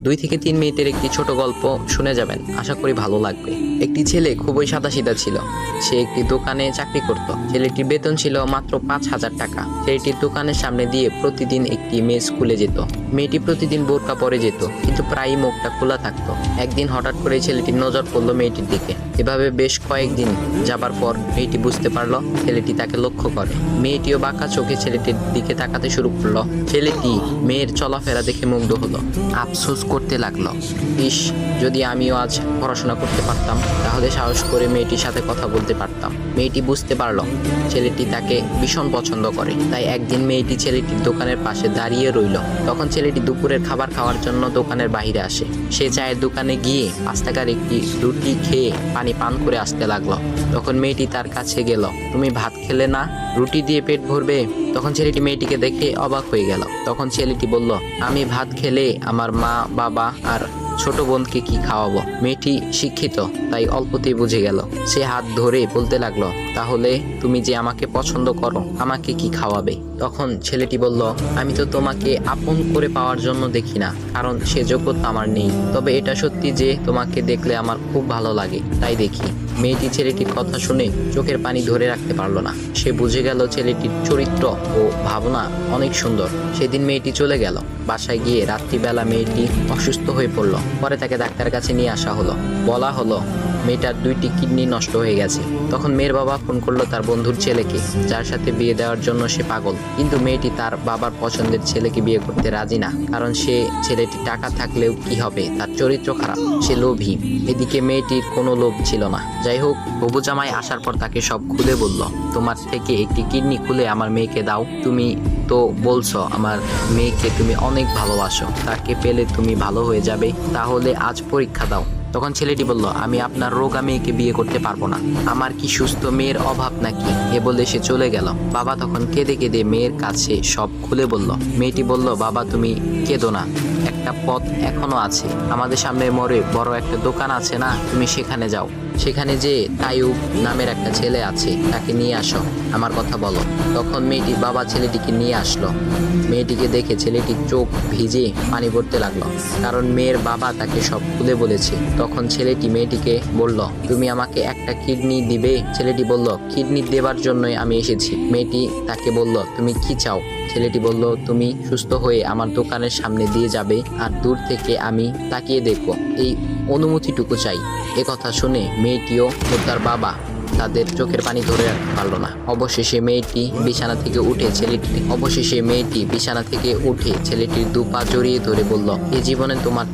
2 থেকে 3 মিনিটের একটি ছোট গল্প শুনে যাবেন, আশা করি ভালো লাগবে। একটি ছেলে খুবই সাদাসিধা ছিল। সে একটি দোকানে চাকরি করত। ছেলেটির বেতন ছিল মাত্র 5,000 টাকা। ছেলেটির দোকানের সামনে দিয়ে প্রতিদিন একটি মেয়ে স্কুলে যেত। মেয়েটি প্রতিদিন বোরকা পরে যেত, কিন্তু প্রায়ই মুখটা খোলা থাকতো। একদিন হঠাৎ করে ছেলেটির নজর পড়লো মেয়েটির দিকে। এভাবে বেশ কয়েকদিন যাবার পর মেয়েটি বুঝতে পারলো ছেলেটি তাকে লক্ষ্য করে। মেয়েটিও বাঁকা চোখে ছেলেটির দিকে তাকাতে শুরু করলো। ছেলেটি মেয়ের চলাফেরা দেখে মুগ্ধ হলো। আফসোস করতে লাগলো, ইস, যদি আমিও আজ পড়াশোনা করতে পারতাম, তাহলে সাহস করে মেয়েটির সাথে কথা বলতে পারতাম। মেয়েটি বুঝতে পারলো ছেলেটি তাকে ভীষণ পছন্দ করে। তাই একদিন মেয়েটি ছেলেটির দোকানের পাশে দাঁড়িয়ে রইল। তখন ছেলেটি দুপুরের খাবার খাওয়ার জন্য দোকানের বাইরে আসে। সে চায়ের দোকানে গিয়ে 5 টাকার একটি রুটি খেয়ে পানি পান করে আসতে লাগলো। তখন মেয়েটি তার কাছে গেল। তুমি ভাত খেলে না, রুটি দিয়ে পেট ভরবে? তখন ছেলেটি মেয়েটিকে দেখে অবাক হয়ে গেল। তখন ছেলেটি বলল, আমি ভাত খেলে আমার মা, বাবা আর ছোট বোনকে কি খাওয়াবো? মেয়েটি শিক্ষিত, তাই অল্পতেই বুঝে গেল। সে হাত ধরে বলতে লাগলো, তাহলে তুমি যে আমাকে পছন্দ করো, আমাকে কি খাওয়াবে? তখন ছেলেটি বলল, আমি তো তোমাকে আপন করে পাওয়ার জন্য দেখি না, কারণ সে যোগ্যতা আমার নেই। তবে এটা সত্যি যে তোমাকে দেখলে আমার খুব ভালো লাগে, তাই দেখি। মেয়েটি ছেলেটির কথা শুনে চোখের পানি ধরে রাখতে পারলো না। সে বুঝে গেল ছেলেটির চরিত্র ও ভাবনা অনেক সুন্দর। সেদিন মেয়েটি চলে গেল। বাসায় গিয়ে রাত্রিবেলা মেয়েটি অসুস্থ হয়ে পড়ল। পরে তাকে ডাক্তারের কাছে নিয়ে আসা হলো। বলা হলো মেয়েটার 2টি কিডনি নষ্ট হয়ে গেছে। তখন মেয়ের বাবা ফোন করলো তার বন্ধুর ছেলেকে, যার সাথে বিয়ে দেওয়ার জন্য সে পাগল। কিন্তু মেয়েটি তার বাবার পছন্দের ছেলেকে বিয়ে করতে রাজি না, কারণ সে ছেলেটি টাকা থাকলেও কি হবে, তার চরিত্র খারাপ, সে লোভী। এদিকে মেয়েটির কোনো লোভ ছিল না। যাই হোক, হবু জামাই আসার পর তাকে সব খুলে বলল, তোমার থেকে একটি কিডনি খুলে আমার মেয়েকে দাও। তুমি তো বলছো আমার মেয়েকে তুমি অনেক ভালোবাসো, তাকে পেলে তুমি ভালো হয়ে যাবে, তাহলে আজ পরীক্ষা দাও। তখন ছেলেটি বলল, আমি আপনার রোগা মেয়েকে বিয়ে করতে পারবো না, আমার কি সুস্থ মেয়ের অভাব নাকি? এ বলে সে চলে গেল। বাবা তখন কেঁদে কেঁদে মেয়ের কাছে সব খুলে বলল। মেয়েটি বলল, বাবা তুমি কেঁদো না, একটা পথ এখনো আছে, আমাদের সামনে মোড়ে বড় একটা দোকান আছে না, তুমি সেখানে যাও। সেখানে যে তাইয়ুব নামের একটা ছেলে আছে, তাকে নিয়ে আসো, আমার কথা বলো। তখন মেয়েটির বাবা ছেলেটিকে নিয়ে আসলো। মেয়েটিকে দেখে ছেলেটির চোখ ভিজে পানি পড়তে লাগলো, কারণ মেয়ের বাবা তাকে সব খুলে বলেছে। তখন ছেলেটি মেয়েটিকে বলল, তুমি আমাকে একটা কিডনি দিবে? ছেলেটি বলল, কিডনি দেবার জন্যই আমি এসেছি। মেয়েটি তাকে বলল, তুমি কি চাও? ছেলেটি বলল, তুমি সুস্থ হয়ে আমার দোকানের সামনে দিয়ে যাবে, আর দূর থেকে আমি তাকিয়ে দেখবো, এই অনুমতিটুকু চাই। এ কথা শুনে মেয়েটিও ও তার বাবা তাদের চোখের পানি ধরে রাখতে পারলো না। অবশেষে মেয়েটি বিছানা থেকে উঠে ছেলেটির 2 পা জড়িয়ে ধরে বলল, এ জীবনে তোমার